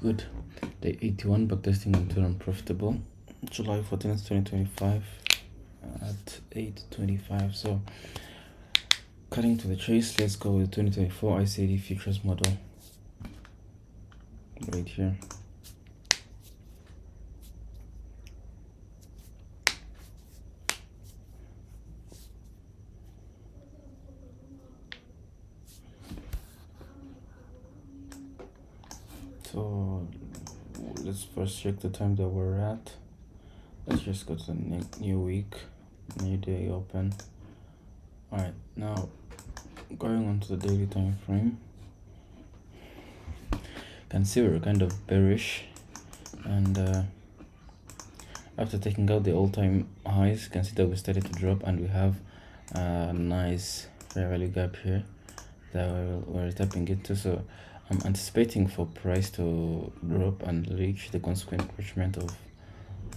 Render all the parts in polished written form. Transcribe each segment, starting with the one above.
Good. Day 81, backtesting and turn profitable. July 14th, 2025 at 8:25. So, cutting to the chase, let's go with 2024 ICD futures model right here. So let's first check the time that we're at. Let's just go to the new week, new day open. All right, now going on to the daily time frame, you can see we're kind of bearish, and after taking out the all-time highs, you can see that we started to drop, and we have a nice fair value gap here that we're tapping into. So I'm anticipating for price to drop and reach the consequent encroachment of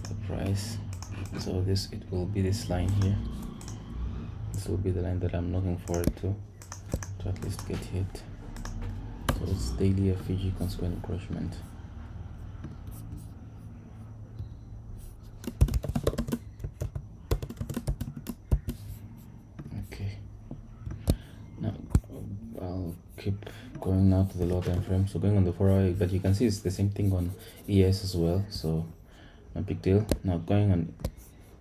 the price. So it will be this line here. This will be the line that I'm looking forward to at least get hit. So it's daily FVG consequent encroachment. Okay, now I'll keep going now to the low time frame. So going on the 4-hour, but you can see it's the same thing on ES as well, so no big deal. Now going on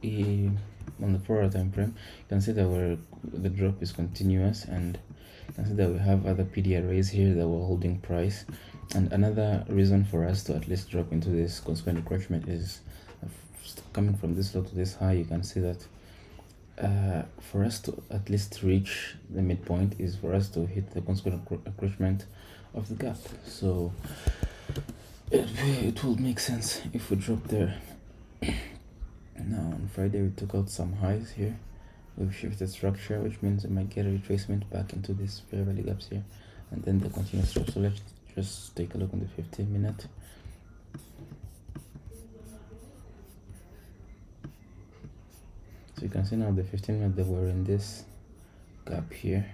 the 4-hour time frame, you can see that the drop is continuous, and you can see that we have other PD arrays here that were holding price. And another reason for us to at least drop into this consequent encroachment is coming from this low to this high. You can see that for us to at least reach the midpoint is for us to hit the consequent encroachment of the gap. So it will make sense if we drop there. Now on Friday we took out some highs here. We've shifted structure, which means we might get a retracement back into these fair value gaps here, and then the continuous drop. So let's just take a look on the 15-minute. So you can see now the 15-minute that we're in this gap here.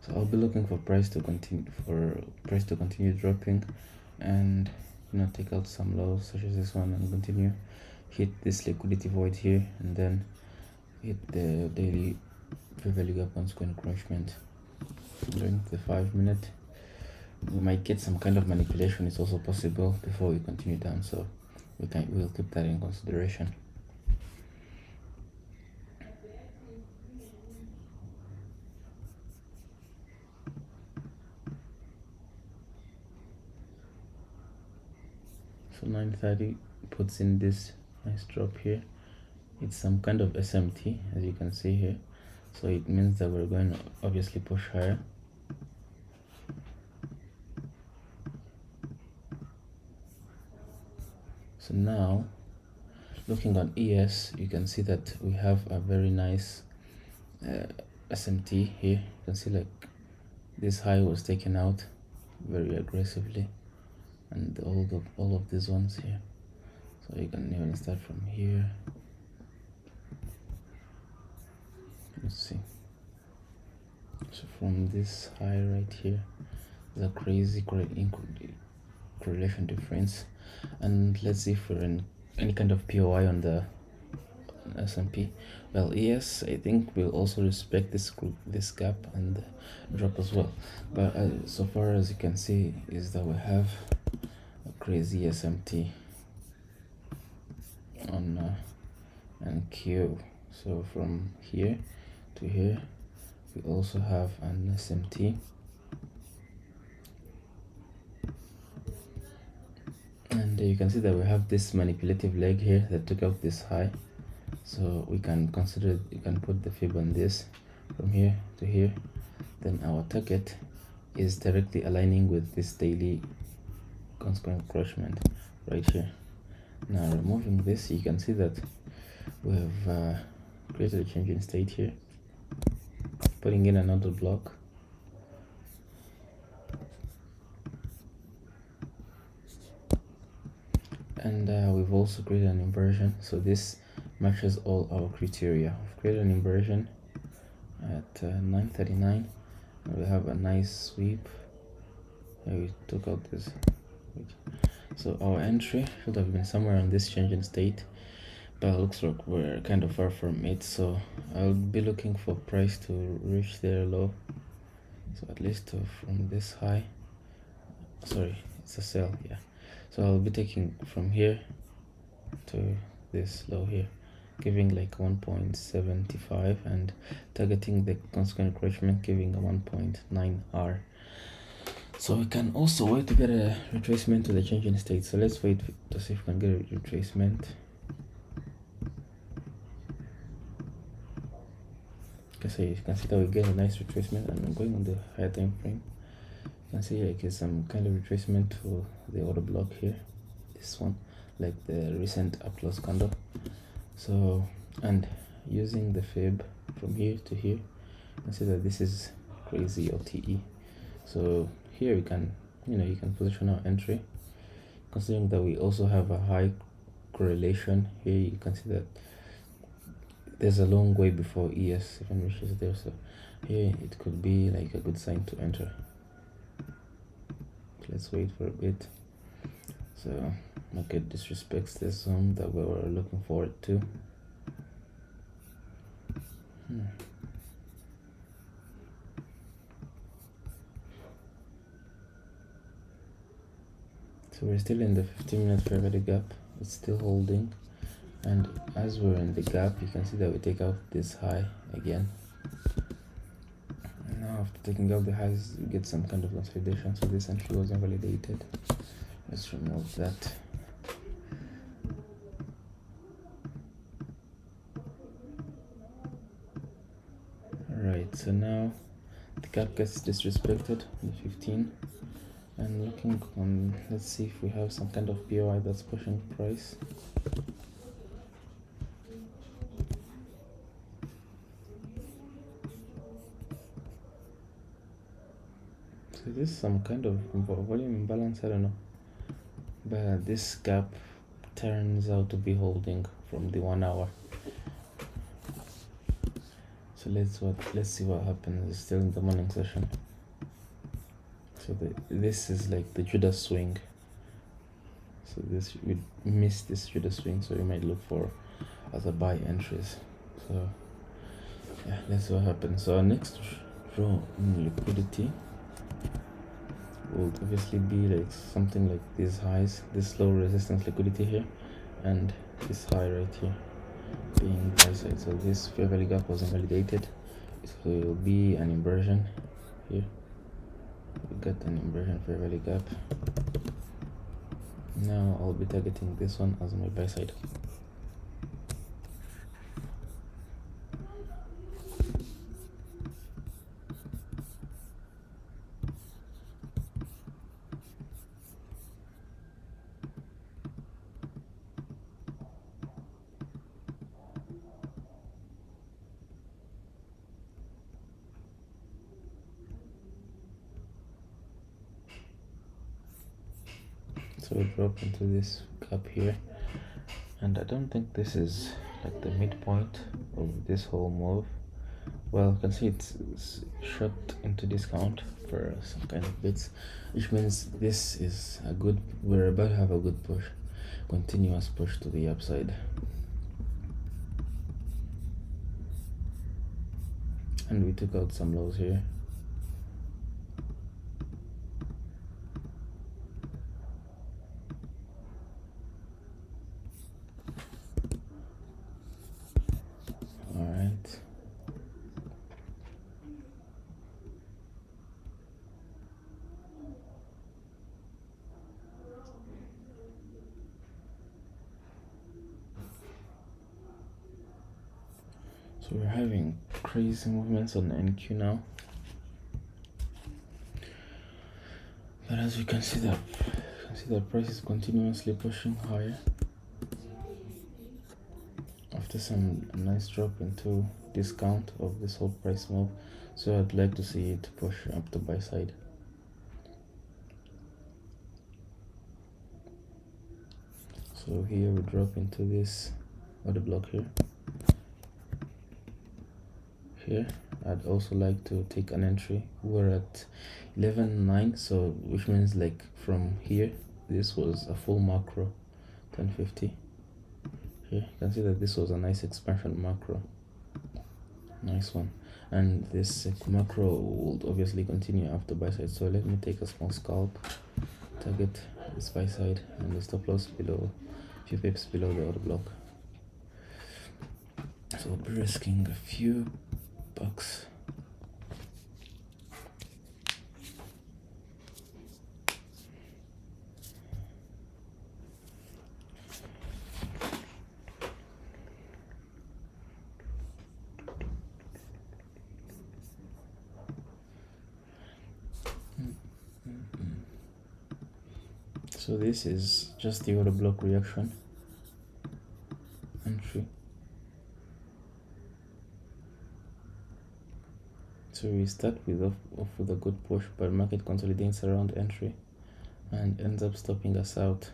So I'll be looking for price to continue dropping, and take out some lows such as this one and continue hit this liquidity void here, and then hit the daily fair value gap consequent encroachment. During the 5-minute, we might get some kind of manipulation. It's also possible before we continue down, so we'll keep that in consideration. So 9:30 puts in this nice drop here. It's some kind of SMT, as you can see here, so it means that we're going to obviously push higher. So now looking on ES, you can see that we have a very nice SMT here. You can see like this high was taken out very aggressively, and all of these ones here. So you can even start from here. Let's see. So from this high right here, the crazy correlation difference, and let's see if we're in any kind of POI on the S&P. Well, yes, I think we'll also respect this gap and drop as well. But so far as you can see is that we have a crazy SMT on NQ. So from here to here, we also have an SMT. And you can see that we have this manipulative leg here that took out this high. So you can put the fib on this from here to here. Then our target is directly aligning with this daily consequent encroachment right here. Now removing this, you can see that we have created a change in state here, putting in another block. And we've also created an inversion. So this matches all our criteria. We've created an inversion at 939, and we have a nice sweep. And we took out this, so our entry should have been somewhere on this change in state, but it looks like we're kind of far from it, so I'll be looking for price to reach their low. So at least from this high, sorry, it's a sell, yeah. So I'll be taking from here to this low here, giving like 1.75 and targeting the consequent encroachment, giving a 1.9 R. So we can also wait to get a retracement to the change in state. So let's wait to see if we can get a retracement. So you can see that we get a nice retracement, and I'm going on the higher time frame. You can see like it's some kind of retracement to the order block here, this one, like the recent up close candle. So, and using the fib from here to here, you can see that this is crazy OTE. So here we can, you can position our entry, considering that we also have a high correlation here. You can see that there's a long way before ES even reaches there, so here it could be like a good sign to enter. Let's wait for a bit. So market disrespects the zone that we were looking forward to. So we're still in the 15-minute fair value gap. It's still holding, and as we're in the gap, you can see that we take out this high again. And now after taking out the highs, we get some kind of consolidation. So this entry was invalidated. Let's remove that. Alright, so now the gap gets disrespected in 15. And looking on, let's see if we have some kind of POI that's pushing price. So this is some kind of volume imbalance, I don't know, but this gap turns out to be holding from the 1 hour. So let's see what happens. It's still in the morning session. So this is like the Judas swing. So this, we missed this Judas swing, so we might look for other buy entries. So yeah, let's see what happens. So our next draw in liquidity will obviously be like something like these highs, this low resistance liquidity here, and this high right here being buy side. So this fair value gap was invalidated, so it will be an inversion here. We got an inversion fair value gap. Now I'll be targeting this one as my buy side. So we drop into this gap here, and I don't think this is like the midpoint of this whole move. Well, you can see it's shot into discount for some kind of bits, which means this is a good, we're about to have a good push, continuous push to the upside. And we took out some lows here. Alright. So we're having crazy movements on the NQ now. But as you can see, the price is continuously pushing higher after some nice drop into discount of this whole price move. So I'd like to see it push up to buy side. So here we drop into this order block here. Here I'd also like to take an entry. We're at 11.9, so which means like from here this was a full macro 1050. Here you can see that this was a nice expansion macro, nice one, and this macro will obviously continue after buy side. So let me take a small scalp, target this buy side and the stop loss below, a few pips below the order block. So we'll be risking a few bucks. So this is just the order block reaction entry. So we start with off with a good push, but market consolidates around entry and ends up stopping us out.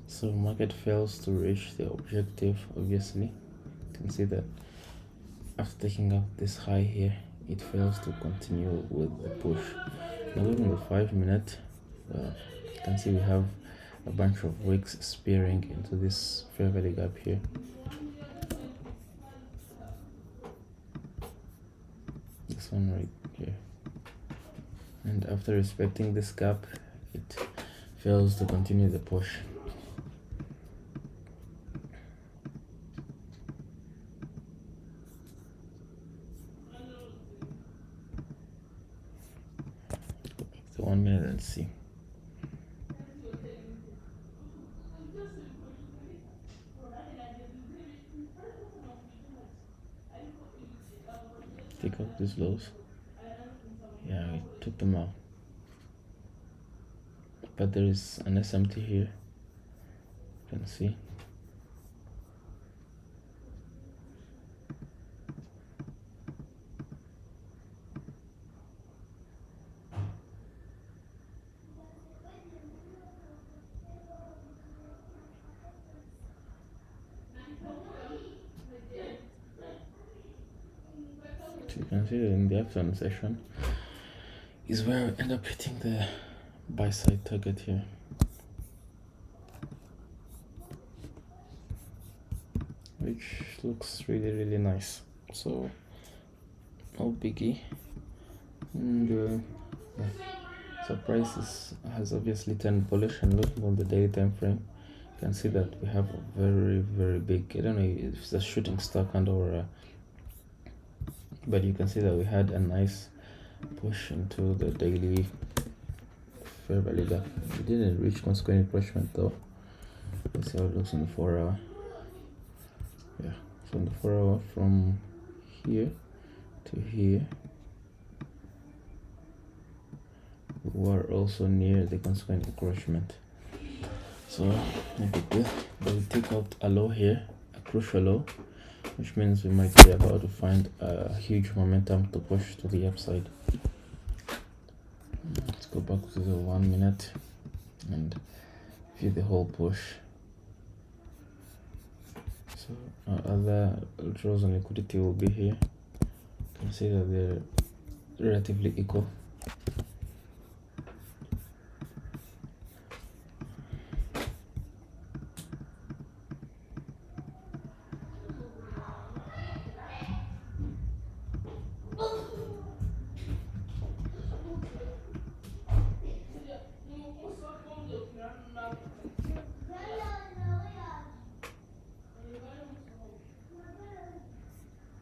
So market fails to reach the objective, obviously. You can see that after taking out this high here, it fails to continue with the push. Now looking at the 5 minute, you can see we have a bunch of wicks spearing into this fair value gap here. This one right here. And after respecting this gap, it fails to continue the push. So 1 minute, let's see. Take out these lows. Yeah, we took them out. But there is an SMT here. You can see. So you can see that in the afternoon session is where we end up hitting the buy side target here. Which looks really nice. So no biggie. And yeah. So price has obviously turned bullish, and looking on the daily time frame, you can see that we have a very big, I don't know if it's a shooting star candle or but you can see that we had a nice push into the daily fair value gap. We didn't reach consequent encroachment though. Let's see how it looks on the 4 hour. Yeah, so on the 4 hour from here to here, we are also near the consequent encroachment. So no big deal. But we take out a low here, a crucial low, which means we might be about to find a huge momentum to push to the upside. Let's go back to the 1 minute and view the whole push. So our other draws on liquidity will be here. You can see that they're relatively equal.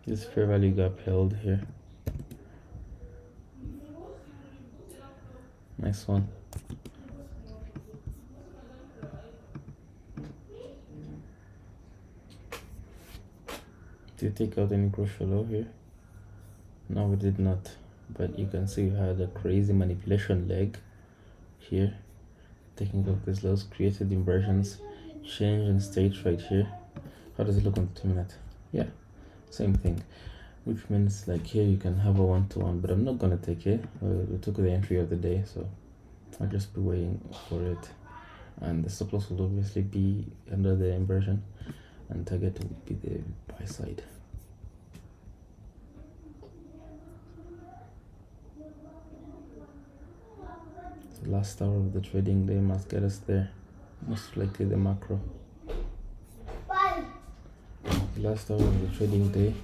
This fair value gap held here. Nice one. Did you take out any crucial low here? No, we did not. But you can see we had a crazy manipulation leg here. Taking out these lows, created inversions, change in state right here. How does it look on the 2 minute? Yeah, same thing. which means like here you can have a 1-to-1, but I'm not gonna take it. We took the entry of the day, so I'll just be waiting for it, and the stop loss will obviously be under the inversion, and target will be the buy side. The last hour of the trading day must get us there, most likely the macro. The last hour of the trading day.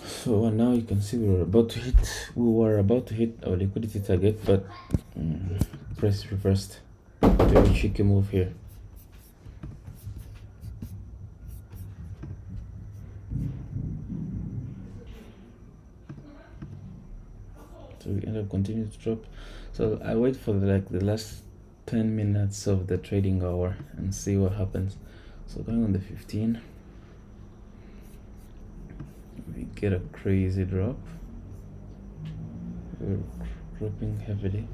So now you can see we were about to hit our liquidity target, but price reversed. Very cheeky move here. So we end up continuing to drop. So I wait for the last 10 minutes of the trading hour and see what happens. So going on the 15, we get a crazy drop. We're dropping heavily.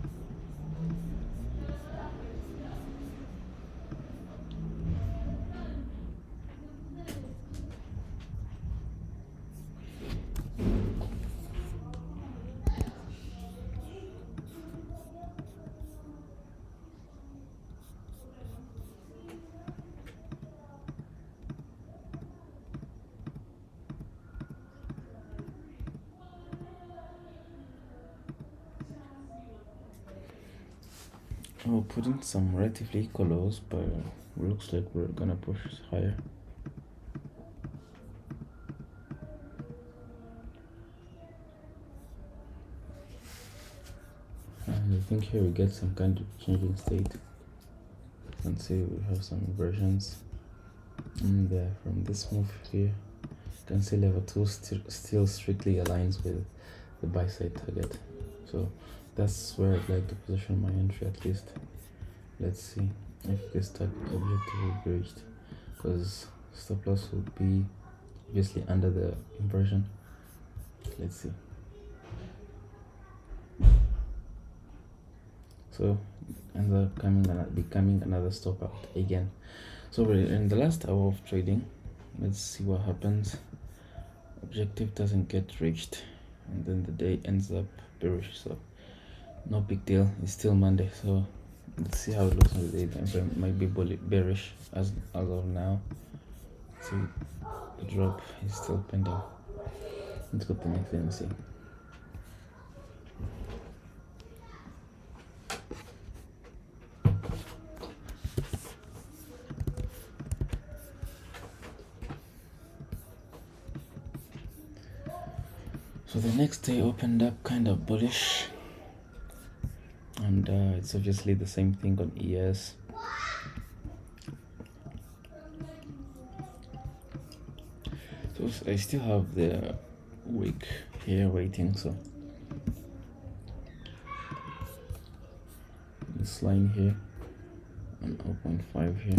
We'll put in some relatively equal lows, but it looks like we're gonna push higher. And I think here we get some kind of changing state. You can see we have some inversions. And from this move here, you can see level 2 still strictly aligns with the buy side target. So that's where I'd like to position my entry at least. Let's see if this objective will be reached, because stop loss will be obviously under the inversion. Let's see. So ends up becoming another stop out again. So we're in the last hour of trading. Let's see what happens. Objective doesn't get reached, and then the day ends up bearish. So no big deal. It's still Monday, so let's see how it looks on the day time frame. It might be bearish as of now. See, the drop is still pending. Let's go to the next thing and see. So the next day opened up kind of bullish, and it's obviously the same thing on ES. So I still have the wick here waiting, so this line here and 0.5 here,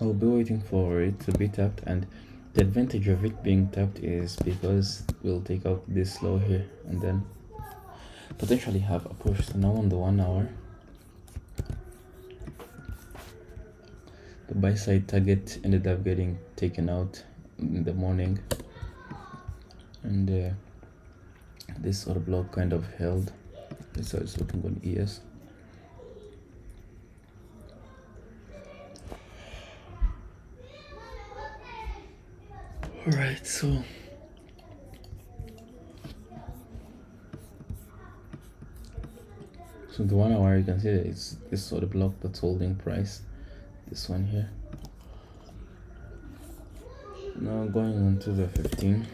I'll be waiting for it to be tapped, and the advantage of it being tapped is because we'll take out this low here and then potentially have a push. So now on the 1 hour, the buy side target ended up getting taken out in the morning, and this order block kind of held. This is how it's looking on ES. Alright, so the 1 hour, you can see that it's this sort of block that's holding price, this one here. Now going on to the 15,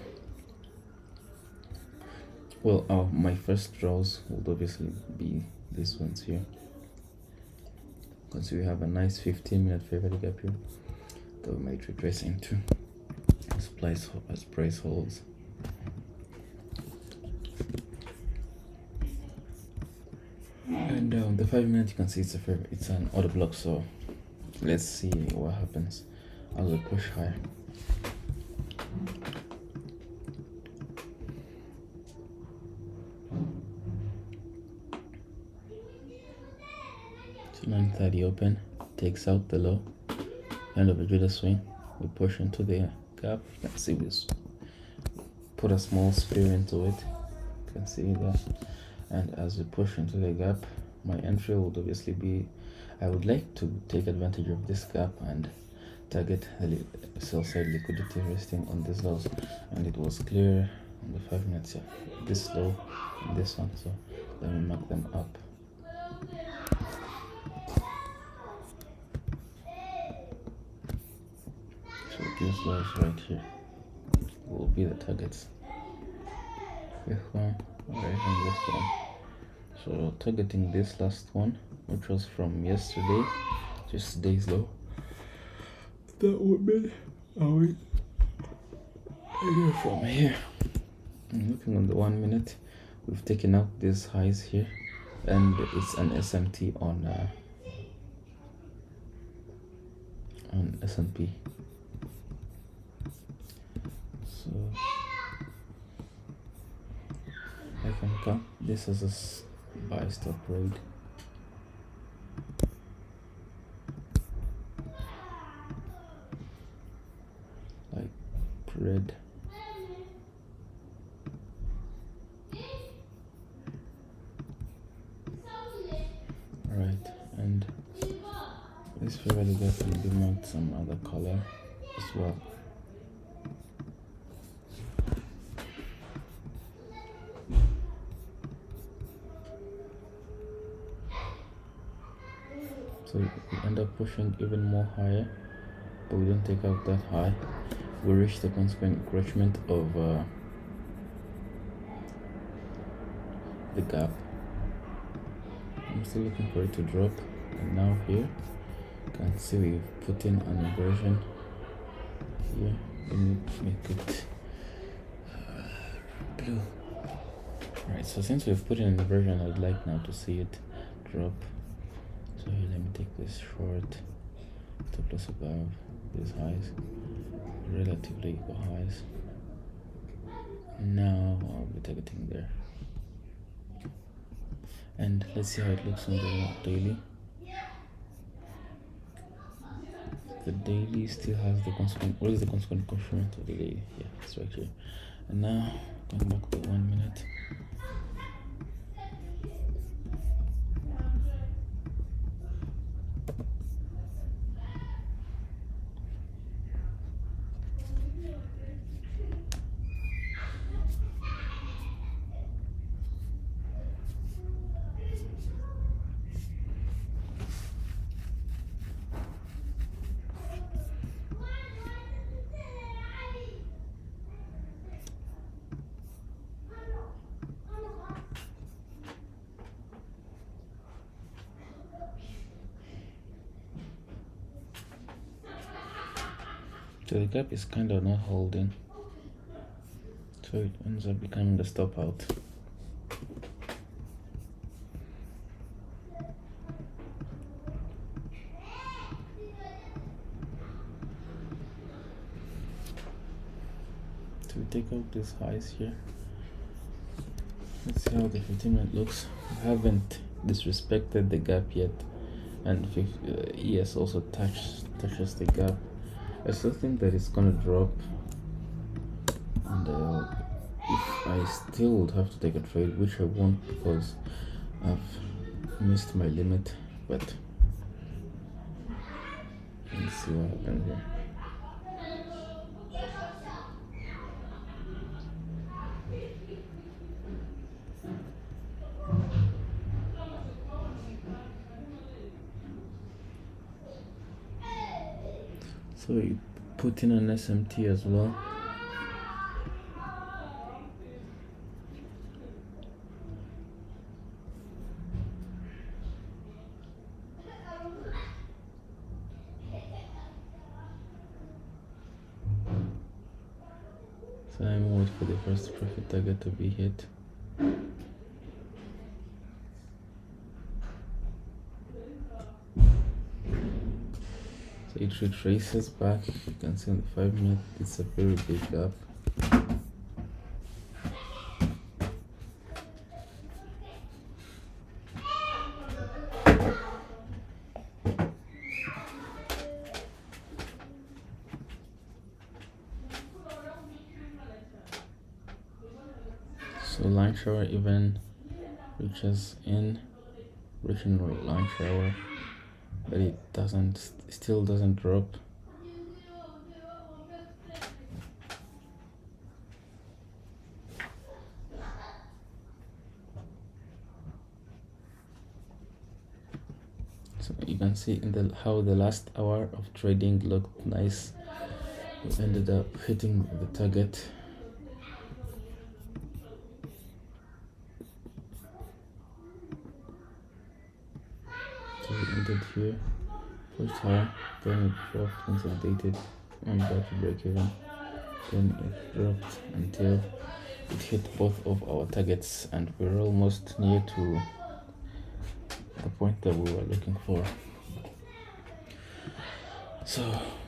Well, my first draws would obviously be these ones here, because we have a nice 15-minute favorite gap here that we might retrace into as price holds. And the 5-minute, you can see it's an order block, so let's see what happens as we push higher. So 9:30 open, takes out the low, end of a Judas swing. We push into the gap. You can see we put a small spear into it. You can see that. And as we push into the gap, my entry would obviously be, I would like to take advantage of this gap and target the sell side liquidity resting on these lows, and it was clear on the 5 minutes, yeah, this low and this one, so let me mark them up. So these lows right here will be the targets. This one, right, and this one. So targeting this last one, which was from yesterday, just today's low, that would be from here. I'm looking on the 1 minute. We've taken out these highs here, and it's an SMT on S&P. So I can count this as a buy stop trade. Like red. Right, and this favorite gap will be marked some other color as well. So we end up pushing even more higher, but we don't take out that high. We reach the consequent encroachment of the gap. I'm still looking for it to drop, and now here you can see we've put in an inversion here. Let me make it blue. Alright, so since we've put in an inversion, I'd like now to see it drop. So here, let me take this short, stop loss above these highs, relatively equal highs. Now I'll be targeting there. And let's see how it looks on the daily. The daily still has the consequent. What is the consequent encroachment of the daily? Yeah, it's right here. And now going back to 1 minute. So the gap is kind of not holding, so it ends up becoming the stop out. So we take out these highs here. Let's see how the 15-minute looks. I haven't disrespected the gap yet, and ES also touches the gap. I still think that it's gonna drop, and if I still would have to take a trade, which I won't because I've missed my limit, but let's see what happens here. So you put in an SMT as well. Time wait for the first profit target to be hit. So it retraces back. You can see on the 5 minute it's a very big gap. So line shower even reaches in, reaching line shower, but it still doesn't drop. So you can see in how the last hour of trading looked nice. We ended up hitting the target. So we ended here, pushed high, then it dropped, consolidated, and got to break even. Then it dropped until it hit both of our targets, and we're almost near to the point that we were looking for. So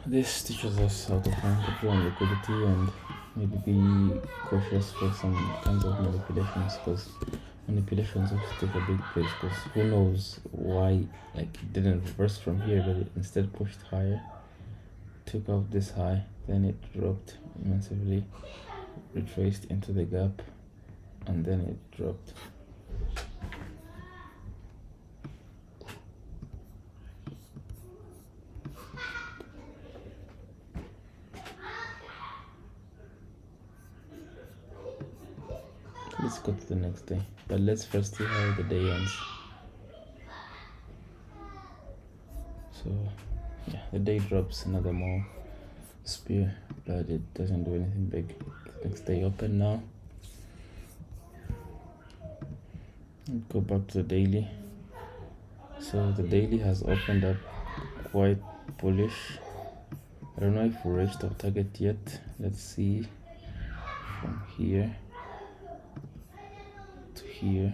this teaches us how to find the on liquidity and maybe be cautious for some kinds of manipulations, because manipulations also take a big place, because who knows why like it didn't reverse from here, but it instead pushed higher, took off this high, then it dropped massively, retraced into the gap, and then it dropped. Let's go to the next day, but let's first see how the day ends. So yeah, the day drops another more spear, but it doesn't do anything big. Next day open now. Go back to the daily. So the daily has opened up quite bullish. I don't know if we reached our target yet. Let's see from here to here.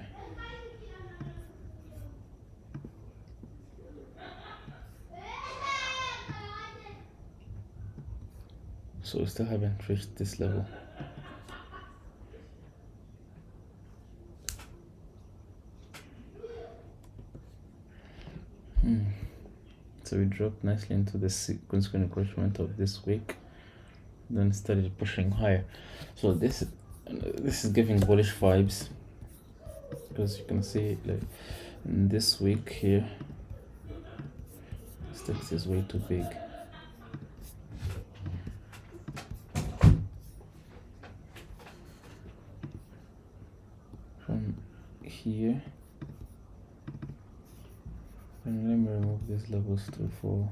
So we still haven't reached this level. So we dropped nicely into the consequent encroachment of this week, then started pushing higher. So this is giving bullish vibes, because you can see like in this week here, this text is way too big. From here, and let me remove these levels to fall.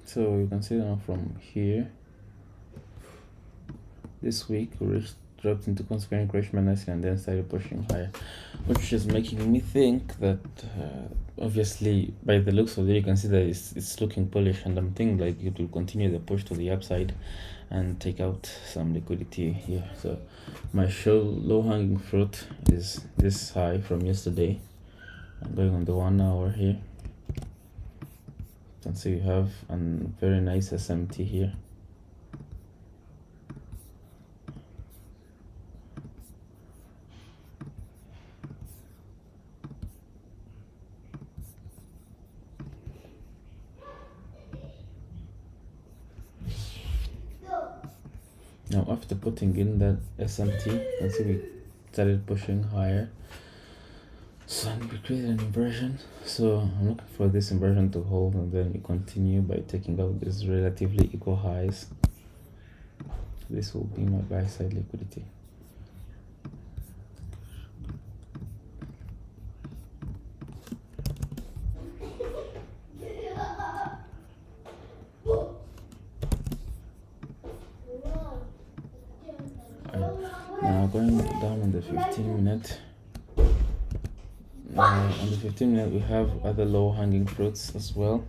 So you can see now from here, this week we dropped into consequent encroachment nicely and then started pushing higher, which is making me think that obviously by the looks of it you can see that it's looking bullish, and I'm thinking like it will continue the push to the upside and take out some liquidity here. So my low hanging fruit is this high from yesterday. I'm going on the 1 hour here. You can see we have a very nice SMT here. Now after putting in that SMT, you can see we started pushing higher. So we created an inversion. So I'm looking for this inversion to hold, and then we continue by taking out these relatively equal highs. This will be my buy side liquidity. Now going down on the 15 minute. On the 15 minute we have other low hanging fruits as well.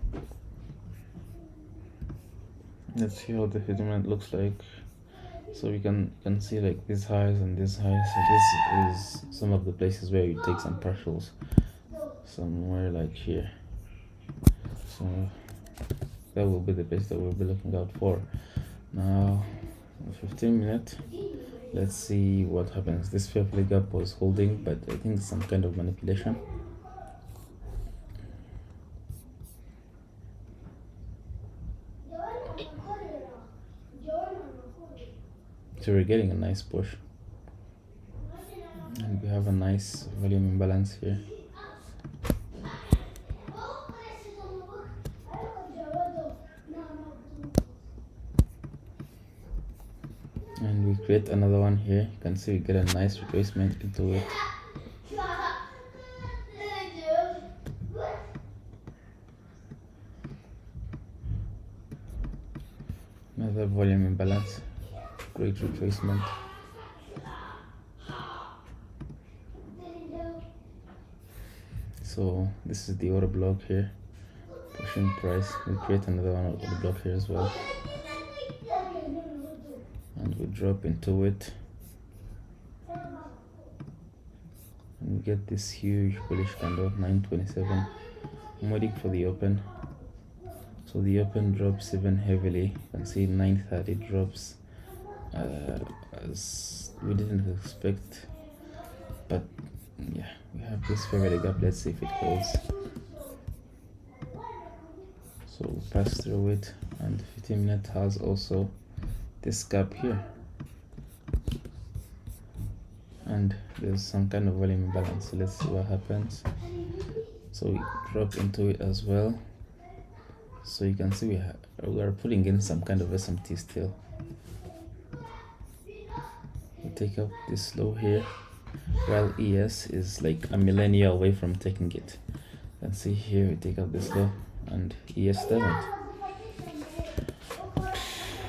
Let's see how the 15 minute looks like. So we can see like these highs and these highs. So this is some of the places where you take some partials, somewhere like here. So that will be the place that we'll be looking out for. Now 15 minute, let's see what happens. This fair play gap was holding, but I think some kind of manipulation. So we're getting a nice push, and we have a nice volume imbalance here. And we create another one here. You can see we get a nice retracement into it. Another volume imbalance, great retracement. So this is the order block here, pushing price. We create another one order block here as well, and we drop into it, and we get this huge bullish candle, 927. I'm waiting for the open. So the open drops even heavily. You can see 930 drops, as we didn't expect, but yeah, we have this fair value gap. Let's see if it holds. So we'll pass through it, and 15 minute has also this gap here, and there's some kind of volume imbalance. So let's see what happens. So we drop into it as well. So you can see we are putting in some kind of SMT still. We take up this low here, while ES is like a millennia away from taking it. You can see here we take up this low, and ES doesn't.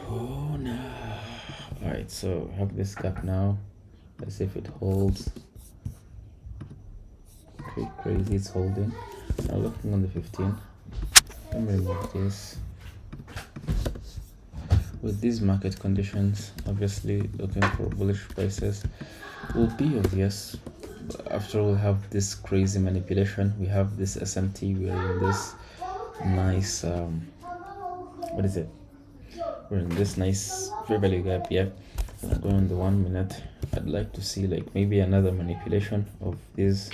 Oh no. Alright, so we have this gap now. Let's see if it holds. Okay, crazy, it's holding. Now looking on the 15. Let me remove this. With these market conditions, obviously looking for bullish prices will be obvious. After we'll have this crazy manipulation, we have this SMT, we are in this nice what is it, we're in this nice fair value gap. Yeah, and I'm going on the 1 minute. I'd like to see like maybe another manipulation of this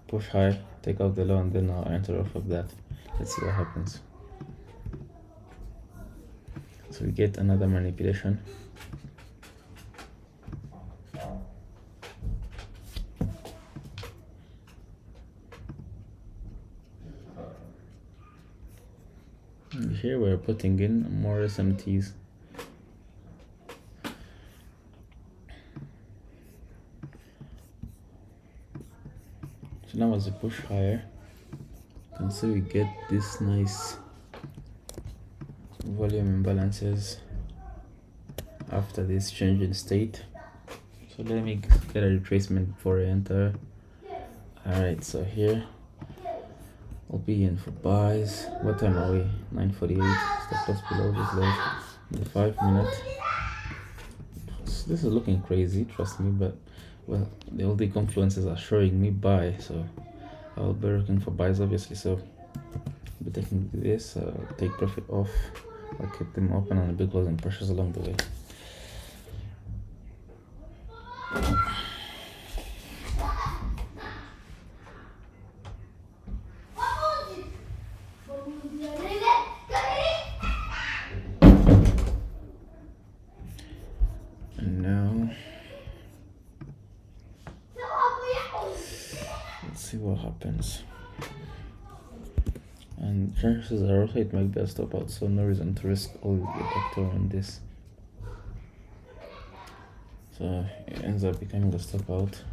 push high, take out the low, and then I'll enter off of that. Let's see what happens. So we get another manipulation. And here we're putting in more SMTs. So now as we push higher, you can see we get this nice volume imbalances after this change in state. So let me get a retracement before I enter. Alright, so here I'll be in for buys. What time are we? 9:48. Stop loss below this low. The 5 minute. So this is looking crazy, trust me, but well, the all the confluences are showing me buy, so I'll be looking for buys obviously. So I'll be taking this, take profit off. I'll keep them open and a big closing pressures along the way. And now let's see what happens. And chances are also it might be a stop out, so no reason to risk all the factor on this. So it ends up becoming a stop out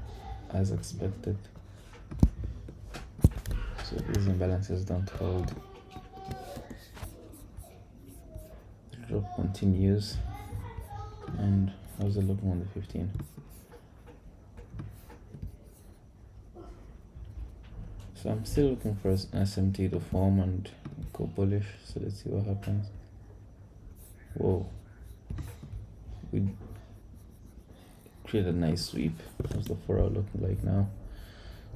as expected. So these imbalances don't hold. The drop continues, and How's it looking on the 15? So I'm still looking for an SMT to form and go bullish. So let's see what happens. Whoa. We create a nice sweep. How's the 4 hour looking like now?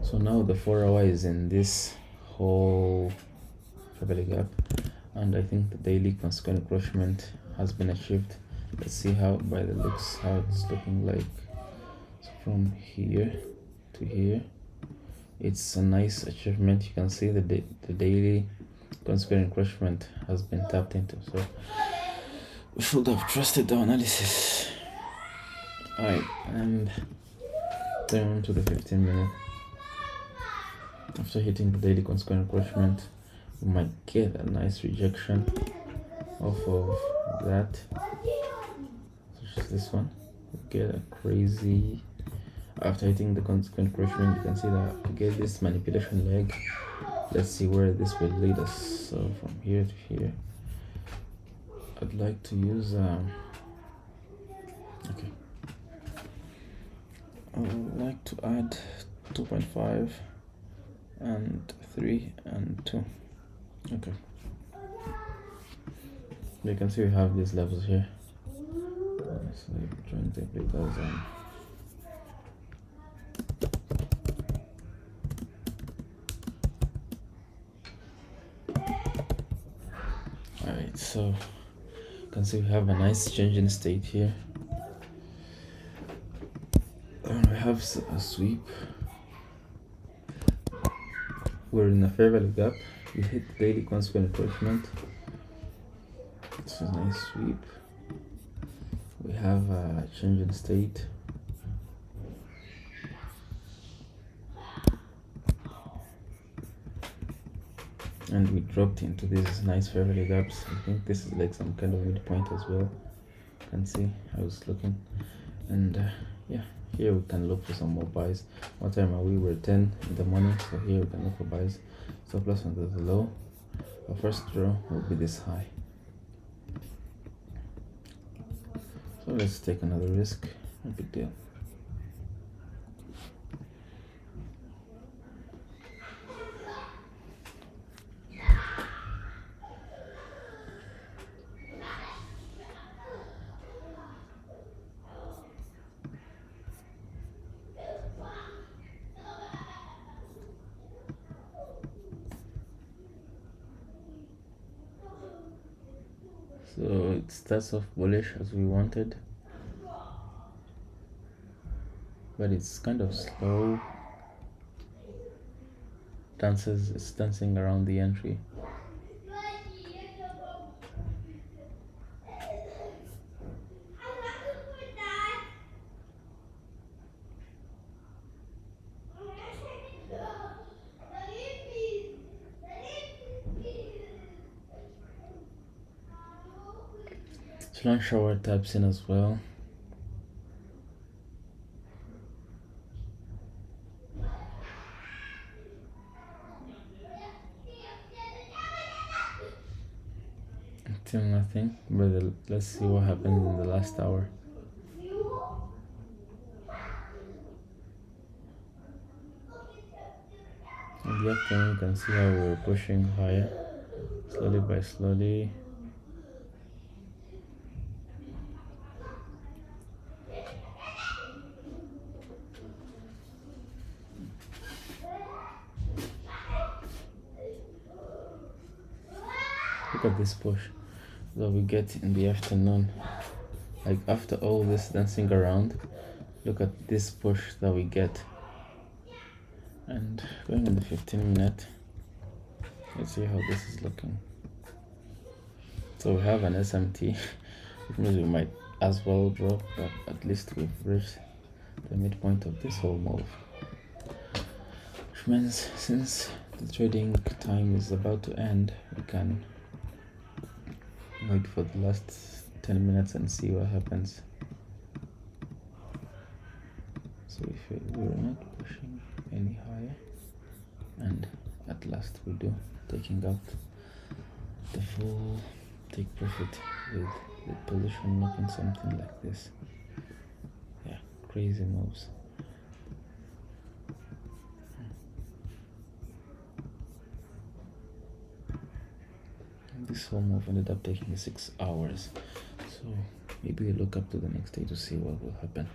So now the 4 hour is in this whole fair gap, and I think the daily consequent encroachment has been achieved. Let's see how by the looks how it's looking like. So from here to here, it's a nice achievement. You can see the daily consequent encroachment has been tapped into, so we should have trusted the analysis. Alright, and turn on to the 15 minute. After hitting the daily consequent encroachment, we might get a nice rejection off of that, such as this one. We get a crazy, after hitting the consequent encroachment, you can see that we get this manipulation leg. Let's see where this will lead us. So from here to here, I'd like to use okay, I would like to add 2.5 and 3 and 2. Okay, you can see we have these levels here. So join the because alright, so you can see we have a nice change in state here, and we have a sweep. We're in a fair value gap. We hit daily consequent encroachment. It's a nice sweep. We have a change in state. And we dropped into these nice fair value gaps. I think this is like some kind of midpoint as well. You can see how it's looking. And yeah, here we can look for some more buys. What time are we? We're 10 in the morning, so here we can look for buys. Stop loss under the low. Our first draw will be this high. So let's take another risk. No big deal. So it starts off bullish as we wanted, but it's kind of slow. It's dancing around the entry. Lunch shower taps in as well. Still nothing, but let's see what happens in the last hour. In the afternoon, you can see how we're pushing higher, slowly by slowly. Look at this push that we get in the afternoon. Like after all this dancing around, look at this push that we get. And going in the 15 minute, let's see how this is looking. So we have an SMT, which means we might as well drop, but at least we've reached the midpoint of this whole move. Which means since the trading time is about to end, we can wait for the last 10 minutes and see what happens. So if we're not pushing any higher, and at last we do, taking out the full take profit with the position looking something like this. crazy moves. This whole move ended up taking 6 hours, so maybe look up to the next day to see what will happen.